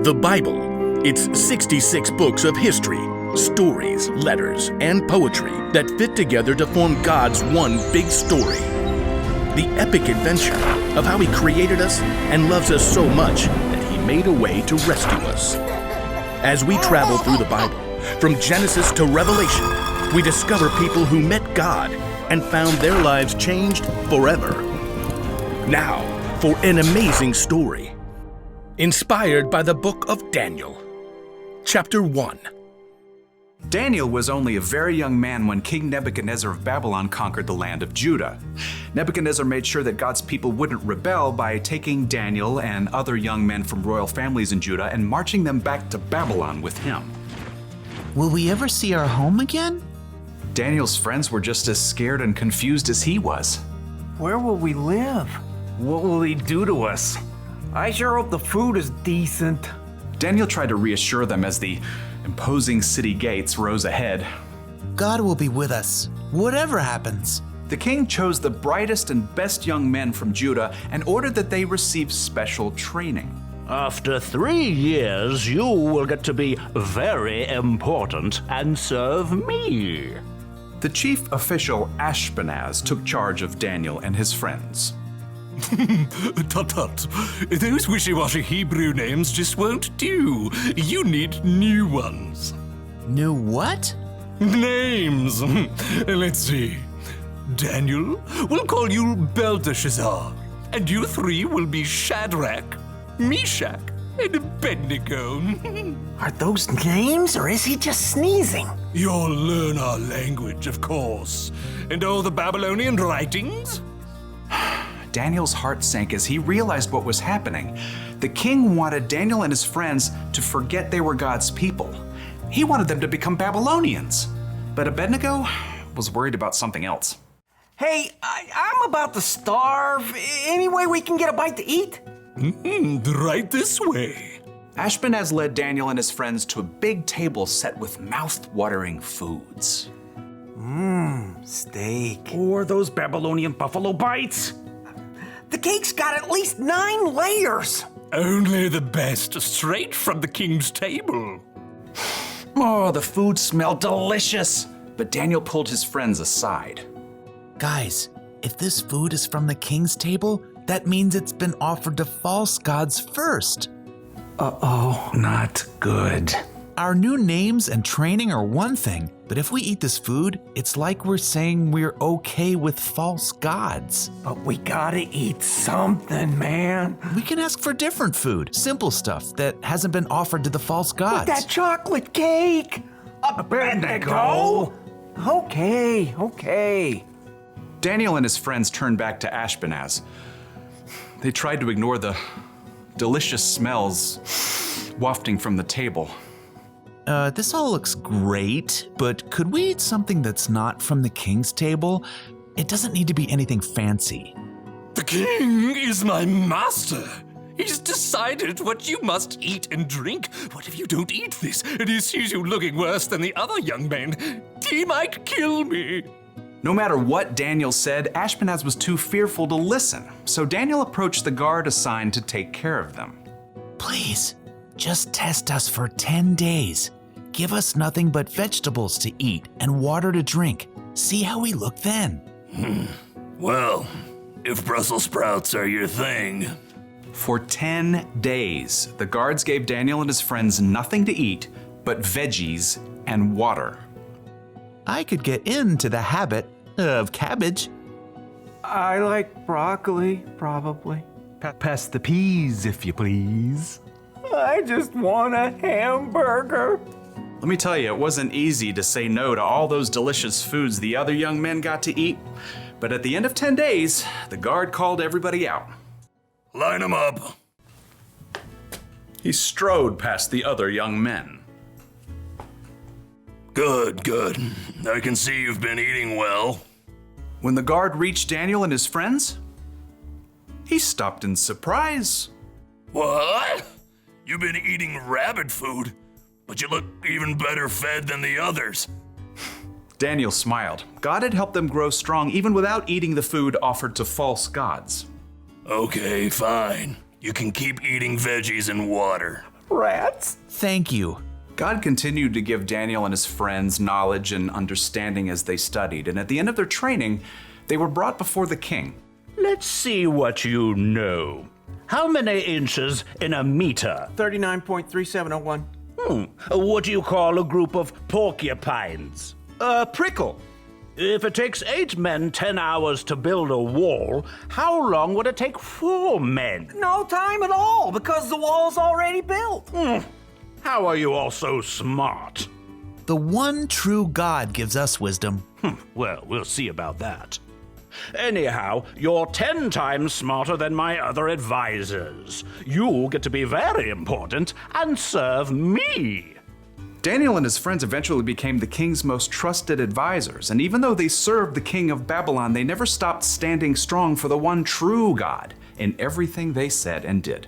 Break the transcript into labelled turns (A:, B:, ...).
A: The Bible. It's 66 books of history, stories, letters, and poetry that fit together to form God's one big story. The epic adventure of how He created us and loves us so much that He made a way to rescue us. As we travel through the Bible, from Genesis to Revelation, we discover people who met God and found their lives changed forever. Now, for an amazing story, inspired by the book of Daniel. Chapter 1.
B: Daniel was only a very young man when King Nebuchadnezzar of Babylon conquered the land of Judah. Nebuchadnezzar made sure that God's people wouldn't rebel by taking Daniel and other young men from royal families in Judah and marching them back to Babylon with him.
C: Will we ever see our home again?
B: Daniel's friends were just as scared and confused as he was.
D: Where will we live? What will he do to us? I sure hope the food is decent.
B: Daniel tried to reassure them as the imposing city gates rose ahead.
C: God will be with us, whatever happens.
B: The king chose the brightest and best young men from Judah and ordered that they receive special training.
E: After 3 years, you will get to be very important and serve me.
B: The chief official Ashpenaz took charge of Daniel and his friends.
F: Tut-tut. Those wishy-washy Hebrew names just won't do. You need new ones.
C: New what?
F: Names. Let's see. Daniel, we'll call you Belteshazzar. And you three will be Shadrach, Meshach, and Abednego.
D: Are those names, or is he just sneezing?
F: You'll learn our language, of course. And all the Babylonian writings.
B: Daniel's heart sank as he realized what was happening. The king wanted Daniel and his friends to forget they were God's people. He wanted them to become Babylonians. But Abednego was worried about something else.
D: Hey, I'm about to starve. Any way we can get a bite to eat?
F: Right this way.
B: Ashpenaz led Daniel and his friends to a big table set with mouth-watering foods.
D: Steak.
G: Or those Babylonian buffalo bites.
D: The cake's got at least 9 layers.
F: Only the best, straight from the king's table.
B: Oh, the food smelled delicious. But Daniel pulled his friends aside.
C: Guys, if this food is from the king's table, that means it's been offered to false gods first.
G: Uh-oh, not good.
C: Our new names and training are one thing, but if we eat this food, it's like we're saying we're okay with false gods.
D: But we gotta eat something, man.
C: We can ask for different food, simple stuff that hasn't been offered to the false gods.
D: That chocolate cake.
G: Abednego?
D: Okay.
B: Daniel and his friends turned back to Ashpenaz. They tried to ignore the delicious smells wafting from the table.
C: This all looks great, but could we eat something that's not from the king's table? It doesn't need to be anything fancy.
F: The king is my master. He's decided what you must eat and drink. What if you don't eat this and he sees you looking worse than the other young men? He might kill me.
B: No matter what Daniel said, Ashpenaz was too fearful to listen, so Daniel approached the guard assigned to take care of them.
C: Please, just test us for 10 days. Give us nothing but vegetables to eat and water to drink. See how we look then.
E: Well, if Brussels sprouts are your thing.
B: For 10 days, the guards gave Daniel and his friends nothing to eat but veggies and water.
C: I could get into the habit of cabbage.
D: I like broccoli, probably.
G: Pass the peas, if you please.
D: I just want a hamburger.
B: Let me tell you, it wasn't easy to say no to all those delicious foods the other young men got to eat. But at the end of 10 days, the guard called everybody out.
E: Line 'em up.
B: He strode past the other young men.
E: Good. I can see you've been eating well.
B: When the guard reached Daniel and his friends, he stopped in surprise.
E: What? You've been eating rabbit food, but you look even better fed than the others.
B: Daniel smiled. God had helped them grow strong even without eating the food offered to false gods.
E: Okay, fine. You can keep eating veggies and water.
D: Rats?
C: Thank you.
B: God continued to give Daniel and his friends knowledge and understanding as they studied, and at the end of their training, they were brought before the king.
E: Let's see what you know. How many inches in a meter?
D: 39.3701.
E: What do you call a group of porcupines? A prickle. If it takes 8 men 10 hours to build a wall, how long would it take 4 men?
D: No time at all, because the wall's already built.
E: How are you all so smart?
C: The one true God gives us wisdom.
E: Well, we'll see about that. Anyhow, you're 10 times smarter than my other advisors. You get to be very important and serve me.
B: Daniel and his friends eventually became the king's most trusted advisors, and even though they served the king of Babylon, they never stopped standing strong for the one true God in everything they said and did.